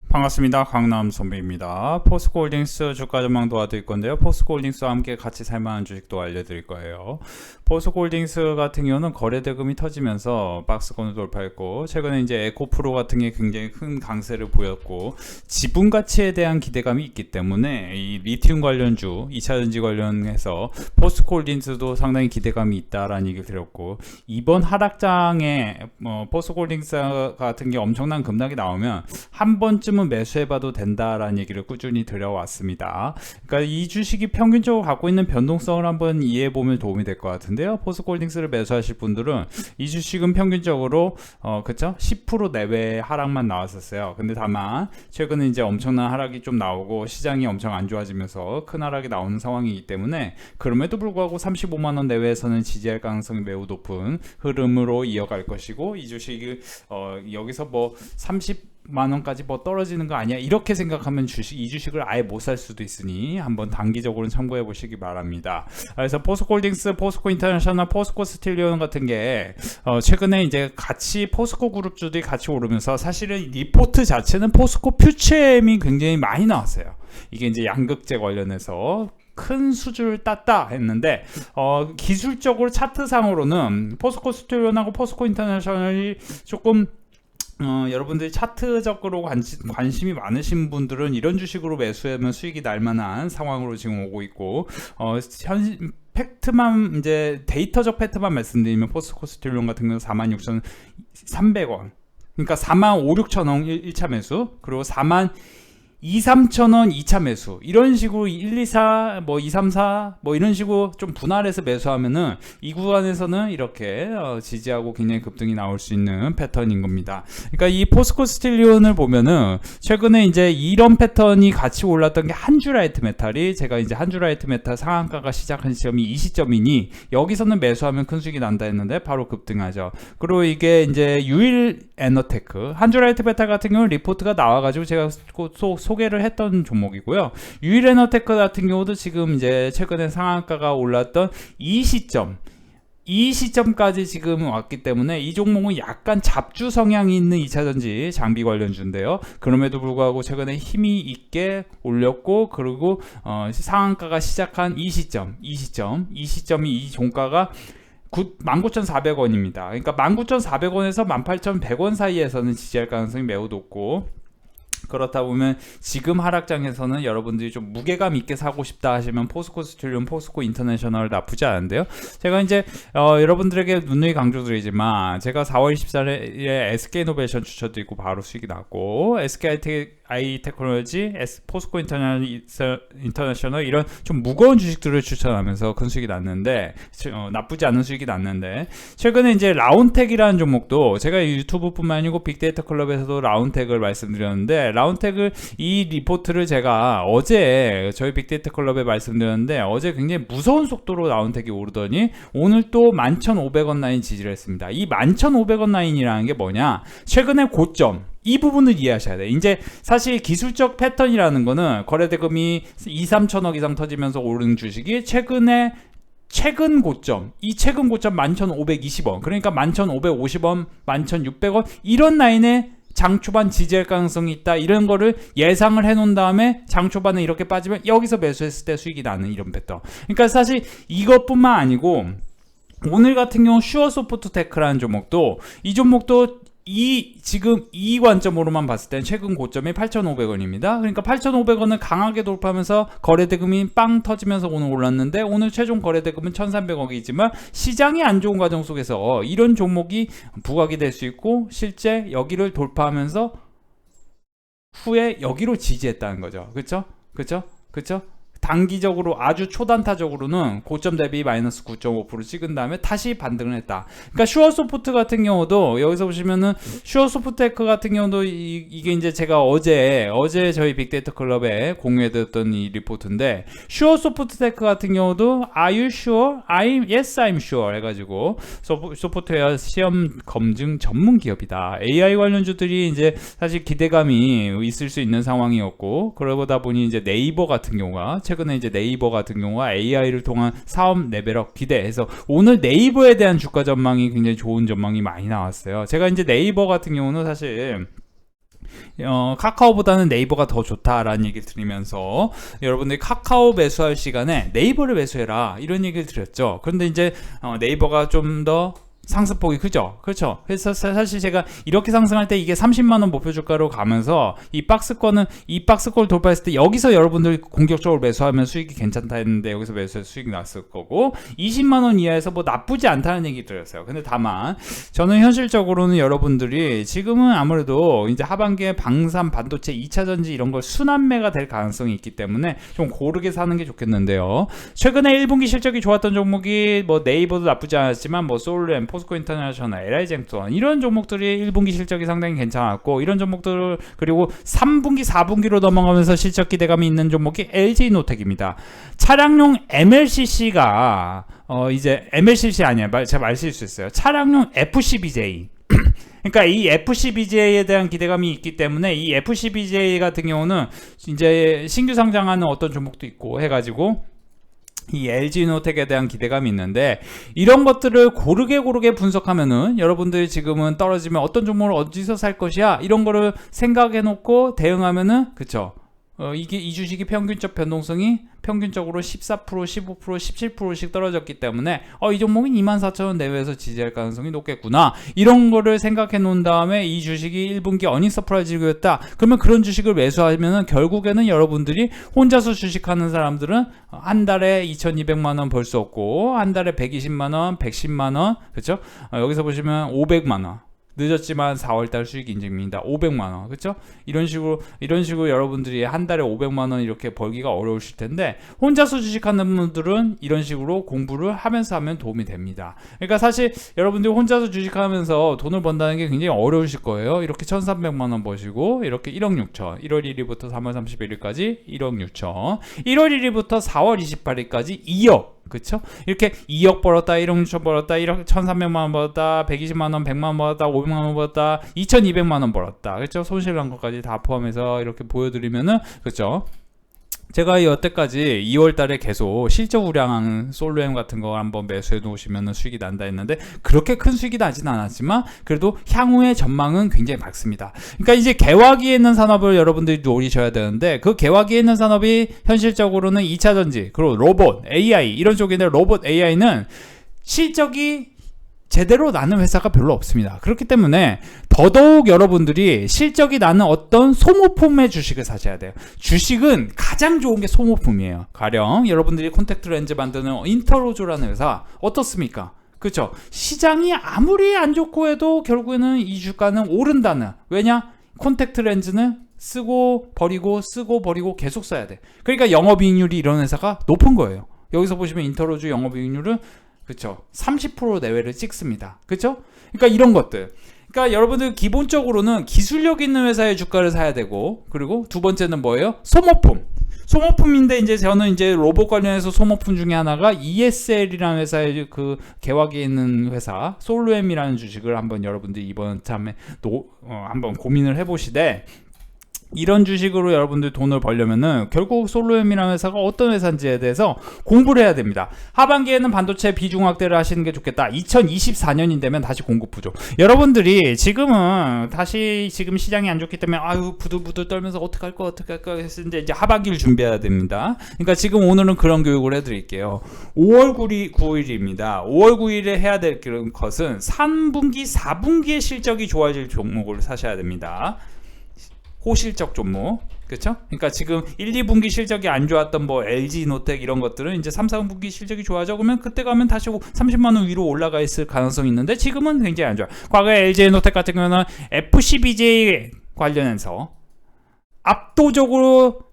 반갑습니다. 강남 선배입니다. 포스코홀딩스 주가 전망 도와드릴 건데요. 포스코홀딩스와 함께 같이 살만한 주식도 알려드릴 거예요. 포스코홀딩스 같은 경우는 거래 대금이 터지면서 박스권을 돌파했고, 최근에 이제 에코프로 같은 게 굉장히 큰 강세를 보였고, 지분 가치에 대한 기대감이 있기 때문에 이 리튬 관련주, 2차전지 관련해서 포스코홀딩스도 상당히 기대감이 있다라는 얘기를 드렸고, 이번 하락장에 포스코홀딩스 같은 게 엄청난 급락이 나오면 한 번쯤 매수해봐도 된다라는 얘기를 꾸준히 드려왔습니다. 그러니까 이 주식이 평균적으로 갖고 있는 변동성을 한번 이해해보면 도움이 될 것 같은데요. 포스코홀딩스를 매수하실 분들은 이 주식은 평균적으로 그쵸? 10% 내외의 하락만 나왔었어요. 근데 다만 최근에 이제 엄청난 하락이 좀 나오고 시장이 엄청 안 좋아지면서 큰 하락이 나오는 상황이기 때문에, 그럼에도 불구하고 35만원 내외에서는 지지할 가능성이 매우 높은 흐름으로 이어갈 것이고, 이 주식이 여기서 뭐 30만원까지 뭐 떨어지는 거 아니야 이렇게 생각하면 이 주식을 아예 못 살 수도 있으니 한번 단기적으로 참고해 보시기 바랍니다. 그래서 포스코홀딩스, 포스코 인터내셔널, 포스코 스틸리온 같은 게 최근에 이제 같이 포스코 그룹주들이 같이 오르면서, 사실은 리포트 자체는 포스코 퓨처엠이 굉장히 많이 나왔어요. 이게 이제 양극재 관련해서 큰 수주를 땄다 했는데, 기술적으로 차트상으로는 포스코 스틸리온하고 포스코 인터내셔널이 조금 여러분들이 차트적으로 관심이 많으신 분들은 이런 주식으로 매수하면 수익이 날 만한 상황으로 지금 오고 있고, 팩트만, 이제 데이터적 팩트만 말씀드리면 포스코 스틸리온 같은 경우는 46,300원, 그러니까 45,000, 6,000원 1차 매수, 그리고 42,000-43,000원 2차 매수, 이런 식으로 1, 2, 4, 뭐 2, 3, 4 뭐 이런 식으로 좀 분할해서 매수하면은 이 구간에서는 이렇게 지지하고 굉장히 급등이 나올 수 있는 패턴인 겁니다. 그러니까 이 포스코 스틸리온을 보면은 최근에 이제 이런 패턴이 같이 올랐던 게 한주라이트 메탈이, 제가 이제 한주라이트 메탈 상한가가 시작한 시점이 이 시점이니 여기서는 매수하면 큰 수익이 난다 했는데 바로 급등하죠. 그리고 이게 이제 유일 에너테크, 한주라이트 메탈 같은 경우는 리포트가 나와가지고 제가 소개를 했던 종목이고요. 유일에너테크 같은 경우도 지금 이제 최근에 상한가가 올랐던 이 시점까지 지금 왔기 때문에 이 종목은 약간 잡주 성향이 있는 2차전지 장비 관련주인데요. 그럼에도 불구하고 최근에 힘이 있게 올렸고, 그리고 상한가가 시작한 이 시점이 이 종가가 19,400원입니다. 그러니까 19,400원에서 18,100원 사이에서는 지지할 가능성이 매우 높고, 그렇다 보면 지금 하락장에서는 여러분들이 좀 무게감 있게 사고 싶다 하시면 포스코 스틸리온, 포스코 인터내셔널 나쁘지 않은데요. 제가 이제 여러분들에게 누누이 강조드리지만, 제가 4월 24일에 SK이노베이션 추천드리고 바로 수익이 났고, SKI 테크놀로지, 포스코 인터내셔널 이런 좀 무거운 주식들을 추천하면서 큰 수익이 났는데, 나쁘지 않은 수익이 났는데, 최근에 이제 라운텍이라는 종목도 제가 유튜브뿐만 아니고 빅데이터 클럽에서도 라운텍을 말씀드렸는데, 라운텍을 이 리포트를 제가 어제 저희 빅데이터 클럽에 말씀드렸는데, 어제 굉장히 무서운 속도로 라운텍이 오르더니 오늘 또 11,500원 라인 지지를 했습니다. 이 11,500원 라인이라는 게 뭐냐, 최근에 고점, 이 부분을 이해하셔야 돼요. 이제 사실 기술적 패턴이라는 거는 거래대금이 2, 3천억 이상 터지면서 오르는 주식이 최근 고점, 이 최근 고점 11,520원, 그러니까 11,550원, 11,600원 이런 라인에 장 초반 지지할 가능성이 있다, 이런 거를 예상을 해놓은 다음에 장 초반에 이렇게 빠지면 여기서 매수했을 때 수익이 나는 이런 패턴. 그러니까 사실 이것뿐만 아니고 오늘 같은 경우 슈어소프트테크라는 종목도, 이 종목도 지금 이 관점으로만 봤을 때는 최근 고점이 8,500원입니다. 그러니까 8,500원을 강하게 돌파하면서 거래대금이 빵 터지면서 오늘 올랐는데, 오늘 최종 거래대금은 1,300억이지만 시장이 안 좋은 과정 속에서 이런 종목이 부각이 될 수 있고, 실제 여기를 돌파하면서 후에 여기로 지지했다는 거죠. 그쵸? 단기적으로 아주 초단타적으로는 고점 대비 마이너스 9.5% 찍은 다음에 다시 반등을 했다. 그러니까 슈어소프트 같은 경우도 여기서 보시면은 슈어소프트테크 같은 경우도 이게 이제 제가 어제 저희 빅데이터 클럽에 공유해드렸던 이 리포트인데, 슈어소프트테크 같은 경우도 Are you sure? Yes, I'm sure 해가지고 소프트웨어 시험 검증 전문 기업이다. AI 관련주들이 이제 사실 기대감이 있을 수 있는 상황이었고, 그러다 보니 이제 네이버 같은 경우가 최근에 이제 네이버 같은 경우가 AI를 통한 사업 레벨업 기대해서 오늘 네이버에 대한 주가 전망이 굉장히 좋은 전망이 많이 나왔어요. 제가 이제 네이버 같은 경우는 사실 카카오보다는 네이버가 더 좋다라는 얘기를 드리면서 여러분들이 카카오 매수할 시간에 네이버를 매수해라 이런 얘기를 드렸죠. 그런데 이제 네이버가 좀 더 상승폭이 크죠. 그렇죠. 그래서 사실 제가 이렇게 상승할 때 이게 30만원 목표 주가로 가면서 이 박스권 돌파했을 때 여기서 여러분들이 공격적으로 매수하면 수익이 괜찮다 했는데 여기서 매수해서 수익이 났을 거고 20만원 이하에서 뭐 나쁘지 않다는 얘기 드렸어요. 근데 다만 저는 현실적으로는 여러분들이 지금은 아무래도 이제 하반기에 방산, 반도체, 2차전지 이런 걸 순환매가 될 가능성이 있기 때문에 좀 고르게 사는 게 좋겠는데요. 최근에 1분기 실적이 좋았던 종목이 뭐 네이버도 나쁘지 않았지만 뭐 솔루엠, 포스코 인터내셔널, LI쟁투원 이런 종목들이 1분기 실적이 상당히 괜찮았고 이런 종목들 그리고 3분기, 4분기로 넘어가면서 실적 기대감이 있는 종목이 LG노텍입니다. 차량용 MLCC가 이제 MLCC 아니야. 제가 말 실수했어요. 차량용 FCBJ 그러니까 이 FCBJ에 대한 기대감이 있기 때문에 이 FCBJ 같은 경우는 이제 신규 상장하는 어떤 종목도 있고 해가지고 이 LG노텍에 대한 기대감이 있는데 이런 것들을 고르게 분석하면은 여러분들이 지금은 떨어지면 어떤 종목을 어디서 살 것이야 이런 거를 생각해 놓고 대응하면은 그쵸 이게 이 주식이 평균적 변동성이 평균적으로 14%, 15%, 17%씩 떨어졌기 때문에 이 종목은 24,000원 내외에서 지지할 가능성이 높겠구나 이런 거를 생각해 놓은 다음에 이 주식이 1분기 어닝 서프라이즈였다 그러면 그런 주식을 매수하면은 결국에는 여러분들이 혼자서 주식하는 사람들은 한 달에 2,200만원 벌 수 없고 한 달에 120만원, 110만원 그쵸? 여기서 보시면 500만원 늦었지만 4월달 수익 인증입니다. 500만원 그쵸? 이런 식으로 여러분들이 한 달에 500만원 이렇게 벌기가 어려우실 텐데 혼자서 주식하는 분들은 이런 식으로 공부를 하면서 하면 도움이 됩니다. 그러니까 사실 여러분들이 혼자서 주식하면서 돈을 번다는 게 굉장히 어려우실 거예요. 이렇게 1,300만원 버시고 이렇게 1억 6천 1월 1일부터 3월 31일까지 1억 6천 1월 1일부터 4월 28일까지 2억 그쵸? 이렇게 2억 벌었다, 1억 6천 벌었다, 1억 1,300만원 벌었다, 120만원, 100만원 벌었다, 500만원 벌었다, 2,200만원 벌었다. 그쵸? 손실난 것까지 다 포함해서 이렇게 보여드리면은, 그쵸? 제가 여태까지 2월달에 계속 실적 우량한 솔루엠 같은 거 한번 매수해 놓으시면 수익이 난다 했는데 그렇게 큰 수익이 나진 않았지만 그래도 향후의 전망은 굉장히 밝습니다. 그러니까 이제 개화기에 있는 산업을 여러분들이 노리셔야 되는데 그 개화기에 있는 산업이 현실적으로는 2차전지 그리고 로봇, AI 이런 쪽인데 로봇 AI는 실적이 제대로 나는 회사가 별로 없습니다. 그렇기 때문에 더더욱 여러분들이 실적이 나는 어떤 소모품의 주식을 사셔야 돼요. 주식은 가장 좋은 게 소모품이에요. 가령 여러분들이 콘택트 렌즈 만드는 인터로조라는 회사 어떻습니까? 그렇죠? 시장이 아무리 안 좋고 해도 결국에는 이 주가는 오른다는 왜냐? 콘택트 렌즈는 쓰고 버리고 계속 써야 돼. 그러니까 영업이익률이 이런 회사가 높은 거예요. 여기서 보시면 인터로조 영업이익률은 그쵸 30% 내외를 찍습니다. 그쵸? 그러니까 이런 것들 그러니까 여러분들 기본적으로는 기술력 있는 회사의 주가를 사야 되고 그리고 두 번째는 뭐예요? 소모품인데 이제 저는 이제 로봇 관련해서 소모품 중에 하나가 ESL이라는 회사의 그 개화기에 있는 회사 솔루엠이라는 주식을 한번 여러분들이 이번 참에 한번 고민을 해보시되 이런 주식으로 여러분들 돈을 벌려면은 결국 솔루엠이라는 회사가 어떤 회사인지에 대해서 공부를 해야 됩니다. 하반기에는 반도체 비중 확대를 하시는 게 좋겠다. 2024년이 되면 다시 공급 부족. 여러분들이 지금은 다시 지금 시장이 안 좋기 때문에 아유 부들부들 떨면서 어떡할 거 해서 이제 하반기를 준비해야 됩니다. 그러니까 지금 오늘은 그런 교육을 해드릴게요. 5월 9일입니다. 5월 9일에 해야 될 것은 3분기, 4분기의 실적이 좋아질 종목을 사셔야 됩니다. 호실적 종목 그렇죠? 그러니까 지금 1, 2분기 실적이 안 좋았던 뭐 LG노텍 이런 것들은 이제 3, 4분기 실적이 좋아져 그러면 그때 가면 다시 30만원 위로 올라가 있을 가능성이 있는데 지금은 굉장히 안 좋아. 과거에 LG노텍 같은 경우는 FCBJ 관련해서 압도적으로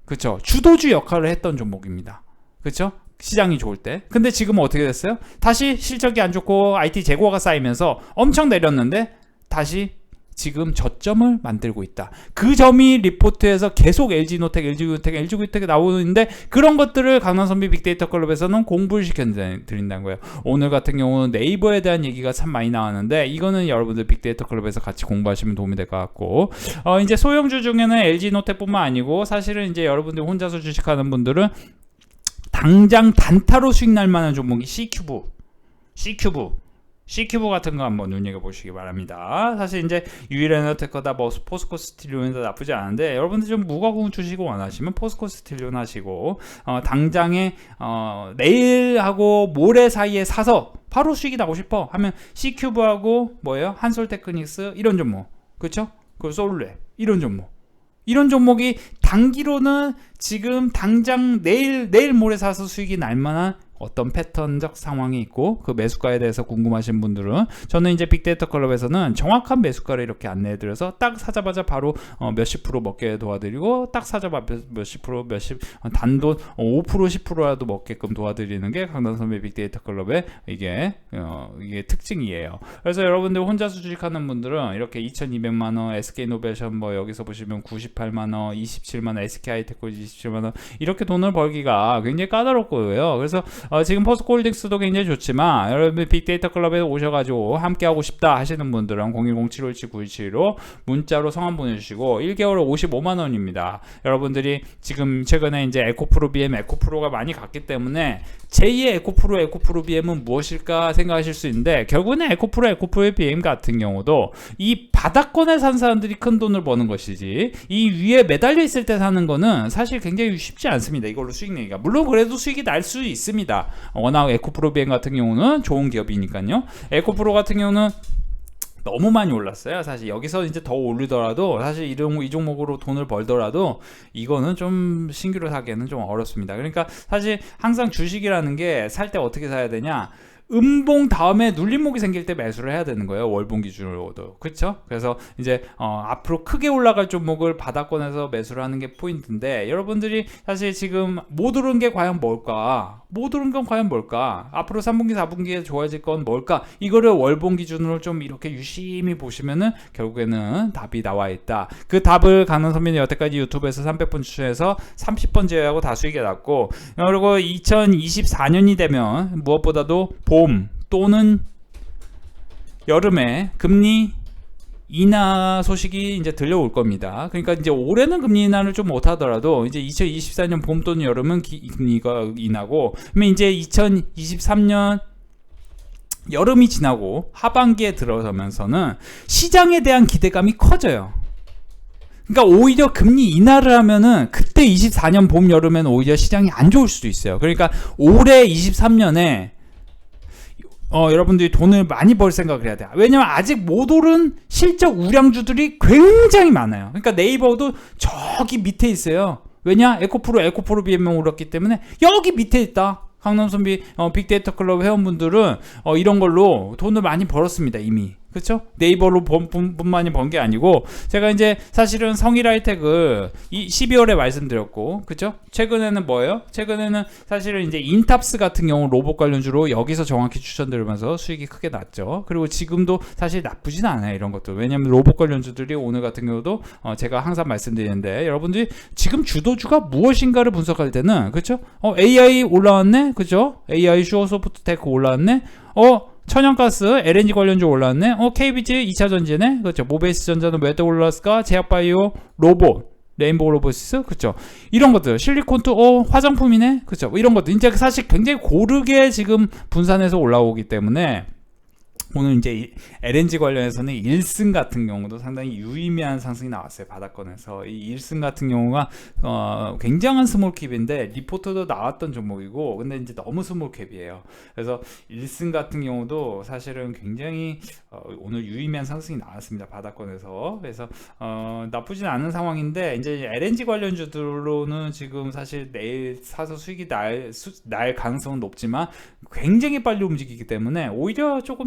그렇죠? 주도주 역할을 했던 종목입니다. 그렇죠? 시장이 좋을 때. 근데 지금은 어떻게 됐어요? 다시 실적이 안 좋고 IT 재고가 쌓이면서 엄청 내렸는데 다시 지금 저점을 만들고 있다. 그 점이 리포트에서 계속 LG노텍 나오는데 그런 것들을 강남선비 빅데이터 클럽에서는 공부를 시켜드린다는 거예요. 오늘 같은 경우는 네이버에 대한 얘기가 참 많이 나왔는데 이거는 여러분들 빅데이터 클럽에서 같이 공부하시면 도움이 될 것 같고 이제 소형주 중에는 LG노텍뿐만 아니고 사실은 이제 여러분들 혼자서 주식하는 분들은 당장 단타로 수익 날 만한 종목이 C큐브 C큐브 같은 거 한번 눈여겨보시기 바랍니다. 사실 이제 유일에너테크다 뭐 포스코 스틸리온도 나쁘지 않은데 여러분들 좀 무거운 주식 원하시면 포스코 스틸리온 하시고 당장에 내일하고 모레 사이에 사서 바로 수익이 나고 싶어 하면 C큐브하고 뭐예요? 한솔테크닉스 이런 종목 그쵸? 그 솔레 이런 종목이 단기로는 지금 당장 내일 모레 사서 수익이 날 만한 어떤 패턴적 상황이 있고 그 매수가에 대해서 궁금하신 분들은 저는 이제 빅데이터 클럽에서는 정확한 매수가를 이렇게 안내해드려서 딱 사자마자 바로 몇십 프로 먹게 도와드리고 딱 사자마자 몇십 프로 단돈 5% 10%라도 먹게끔 도와드리는 게 강남선배 빅데이터 클럽의 이게 특징이에요. 그래서 여러분들 혼자 수익하는 분들은 이렇게 2200만원 SK노베이션 뭐 여기서 보시면 98만원 27만원 SK하이테크 27만원 이렇게 돈을 벌기가 굉장히 까다롭고요. 그래서 지금 포스코홀딩스도 굉장히 좋지만 여러분 빅데이터 클럽에 오셔가지고 함께하고 싶다 하시는 분들은 010-7517-9175로 문자로 성함 보내주시고 1개월에 55만원입니다. 여러분들이 지금 최근에 이제 에코프로 BM 에코프로가 많이 갔기 때문에 제2의 에코프로 BM은 무엇일까 생각하실 수 있는데 결국은 에코프로 BM 같은 경우도 이 바닥권에 산 사람들이 큰 돈을 버는 것이지 이 위에 매달려 있을 때 사는 거는 사실 굉장히 쉽지 않습니다. 이걸로 수익 내기가 물론 그래도 수익이 날 수 있습니다. 워낙 에코프로 BM 같은 경우는 좋은 기업이니까요. 에코프로 같은 경우는 너무 많이 올랐어요. 사실 여기서 이제 더 오르더라도 사실 이 종목으로 돈을 벌더라도 이거는 좀 신규로 사기에는 좀 어렵습니다. 그러니까 사실 항상 주식이라는 게 살 때 어떻게 사야 되냐? 음봉 다음에 눌림목이 생길 때 매수를 해야 되는 거예요. 월봉 기준으로도. 그렇죠? 그래서 이제 앞으로 크게 올라갈 종목을 바닥권에서 매수를 하는 게 포인트인데 여러분들이 사실 지금 못 오른 게 과연 뭘까? 못 오른 건 과연 뭘까? 앞으로 3분기 4분기에 좋아질 건 뭘까? 이거를 월봉 기준으로 좀 이렇게 유심히 보시면은 결국에는 답이 나와 있다. 그 답을 강남선배님 여태까지 유튜브에서 300번 추천해서 30번 제외하고 다 수익이 났고 그리고 2024년이 되면 무엇보다도 봄 또는 여름에 금리 인하 소식이 이제 들려올 겁니다. 그러니까 이제 올해는 금리 인하를 좀 못하더라도 이제 2024년 봄 또는 여름은 금리가 인하고 그러면 이제 2023년 여름이 지나고 하반기에 들어서면서는 시장에 대한 기대감이 커져요. 그러니까 오히려 금리 인하를 하면은 그때 24년 봄 여름에는 오히려 시장이 안 좋을 수도 있어요. 그러니까 올해 23년에 여러분들이 돈을 많이 벌 생각을 해야 돼요. 왜냐면 아직 못 오른 실적 우량주들이 굉장히 많아요. 그러니까 네이버도 저기 밑에 있어요. 왜냐? 에코프로 BM만 오랐기 때문에 여기 밑에 있다. 강남선비 빅데이터 클럽 회원분들은 이런 걸로 돈을 많이 벌었습니다. 이미. 그렇죠? 네이버로 뿐만이 번 게 아니고 제가 이제 사실은 성일하이텍을 12월에 말씀드렸고 그렇죠? 최근에는 뭐예요? 최근에는 사실은 이제 인탑스 같은 경우 로봇 관련주로 여기서 정확히 추천드리면서 수익이 크게 났죠. 그리고 지금도 사실 나쁘진 않아요. 이런 것도. 왜냐면 로봇 관련주들이 오늘 같은 경우도 제가 항상 말씀드리는데 여러분들이 지금 주도주가 무엇인가를 분석할 때는 그렇죠? AI 올라왔네. 그렇죠? AI 슈어소프트테크 올라왔네. 천연가스, LNG 관련주 올랐네. KBG 2차전지네. 그렇죠. 모베이스 전자는 왜 또 올랐을까? 제약바이오, 로봇, 레인보우 로보시스, 그렇죠. 이런 것들, 실리콘투, 화장품이네. 그렇죠. 이런 것들 이제 사실 굉장히 고르게 지금 분산해서 올라오기 때문에 오늘 이제 LNG 관련해서는 1승 같은 경우도 상당히 유의미한 상승이 나왔어요. 바닥권에서 이 1승 같은 경우가 굉장한 스몰캡인데 리포트도 나왔던 종목이고 근데 이제 너무 스몰캡이에요. 그래서 1승 같은 경우도 사실은 굉장히 오늘 유의미한 상승이 나왔습니다. 바닥권에서. 그래서 나쁘진 않은 상황인데 이제 LNG 관련주들로는 지금 사실 내일 사서 수익이 날 가능성은 높지만 굉장히 빨리 움직이기 때문에 오히려 조금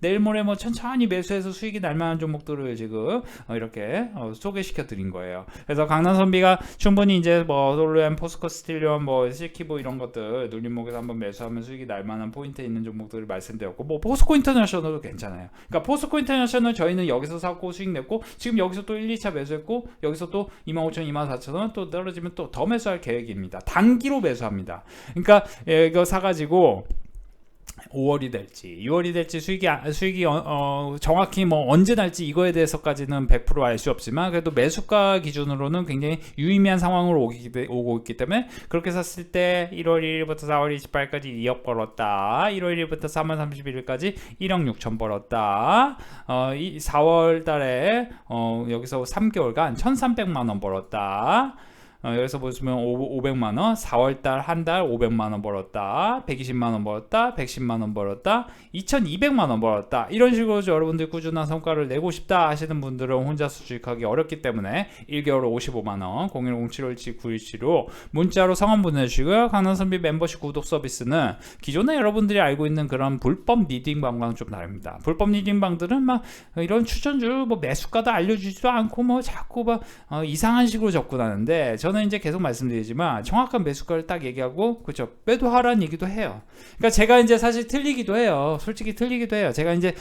내일 모레 뭐 천천히 매수해서 수익이 날 만한 종목들을 지금 이렇게 소개시켜 드린 거예요. 그래서 강남선비가 충분히 이제 뭐 솔루엠, 포스코 스틸리온, 뭐 실키보 이런 것들 눌림목에서 한번 매수하면 수익이 날 만한 포인트에 있는 종목들을 말씀드렸고 뭐 포스코 인터내셔널도 괜찮아요. 그러니까 포스코 인터내셔널 저희는 여기서 사고 수익 냈고 지금 여기서 또 1, 2차 매수했고 여기서 또 25,000원, 24,000원 또 떨어지면 또 더 매수할 계획입니다. 단기로 매수합니다. 그러니까 이거 사가지고 5월이 될지 6월이 될지 수익이 정확히 뭐 언제 날지 이거에 대해서까지는 100% 알 수 없지만 그래도 매수가 기준으로는 굉장히 유의미한 상황으로 오고 있기 때문에 그렇게 샀을 때 1월 1일부터 4월 28일까지 2억 벌었다. 1월 1일부터 3월 31일까지 1억 6천 벌었다. 4월 달에 여기서 3개월간 1,300만 원 벌었다. 여기서 보시면 500만원, 4월달 한 달 500만원 벌었다, 120만원 벌었다, 110만원 벌었다, 2200만원 벌었다. 이런 식으로 여러분들 꾸준한 성과를 내고 싶다 하시는 분들은 혼자서 주식하기 어렵기 때문에 1개월 55만원 010757-9175 문자로 성함 보내주시고요. 강남선비 멤버십 구독 서비스는 기존에 여러분들이 알고 있는 그런 불법 리딩방과는 좀 다릅니다. 불법 리딩방들은 막 이런 추천주 뭐 매수가도 알려주지도 않고 뭐 자꾸 막 이상한 식으로 접근하는데 저는 이제 계속 말씀드리지만 정확한 매수가를 딱 얘기하고 그렇죠, 매도하라는 얘기도 해요. 그러니까 제가 이제 사실 틀리기도 해요. 솔직히 틀리기도 해요. 제가 이제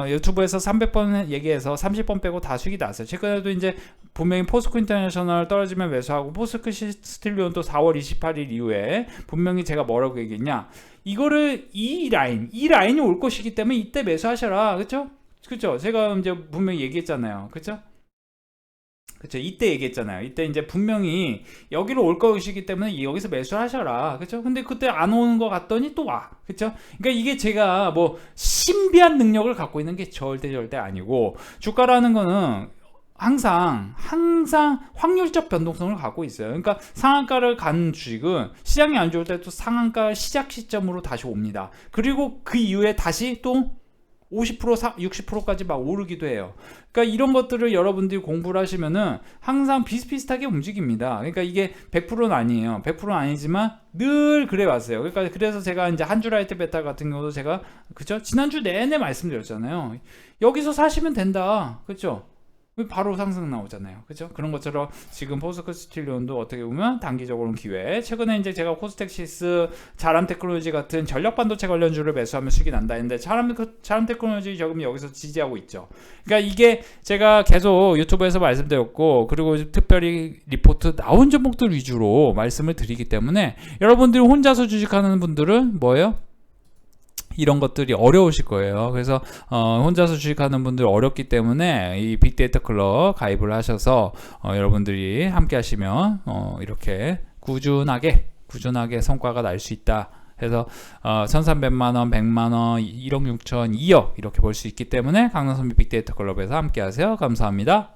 유튜브에서 300번 얘기해서 30번 빼고 다 수익이 났어요. 최근에도 이제 분명히 포스코 인터내셔널 떨어지면 매수하고 포스코 스틸리온도 4월 28일 이후에 분명히 제가 뭐라고 얘기했냐, 이거를 이 라인이 올 것이기 때문에 이때 매수하셔라. 그렇죠? 그렇죠? 제가 이제 분명히 얘기했잖아요. 그렇죠? 그쵸, 이때 얘기했잖아요. 이때 이제 분명히 여기로 올 것이기 때문에 여기서 매수를 하셔라. 그쵸? 근데 그때 안 오는 것 같더니 또 와. 그쵸? 그러니까 이게 제가 뭐 신비한 능력을 갖고 있는 게 절대 아니고, 주가라는 거는 항상 확률적 변동성을 갖고 있어요. 그러니까 상한가를 간 주식은 시장이 안 좋을 때 또 상한가 시작 시점으로 다시 옵니다. 그리고 그 이후에 다시 또 50%, 60%까지 막 오르기도 해요. 그러니까 이런 것들을 여러분들이 공부를 하시면은 항상 비슷비슷하게 움직입니다. 그러니까 이게 100%는 아니에요. 100%는 아니지만 늘 그래 왔어요. 그러니까 그래서 제가 이제 한주라이트 베타 같은 경우도 제가 그죠? 지난주 내내 말씀드렸잖아요. 여기서 사시면 된다. 그죠? 바로 상승 나오잖아요. 그죠? 그런 것처럼 지금 포스코 스틸리온도 어떻게 보면 단기적으로는 기회. 최근에 이제 제가 코스텍시스, 자람 테크놀로지 같은 전력 반도체 관련주를 매수하면 수익이 난다 했는데 자람 테크놀로지 지금 여기서 지지하고 있죠. 그러니까 이게 제가 계속 유튜브에서 말씀드렸고, 그리고 특별히 리포트 나온 종목들 위주로 말씀을 드리기 때문에 여러분들이 혼자서 주식하는 분들은 뭐예요? 이런 것들이 어려우실 거예요. 그래서 혼자서 주식하는 분들 어렵기 때문에 이 빅데이터 클럽 가입을 하셔서 여러분들이 함께 하시면 이렇게 꾸준하게 성과가 날 수 있다. 그래서 1300만원, 100만원, 1억 6천, 2억 이렇게 벌 수 있기 때문에 강남선비 빅데이터 클럽에서 함께 하세요. 감사합니다.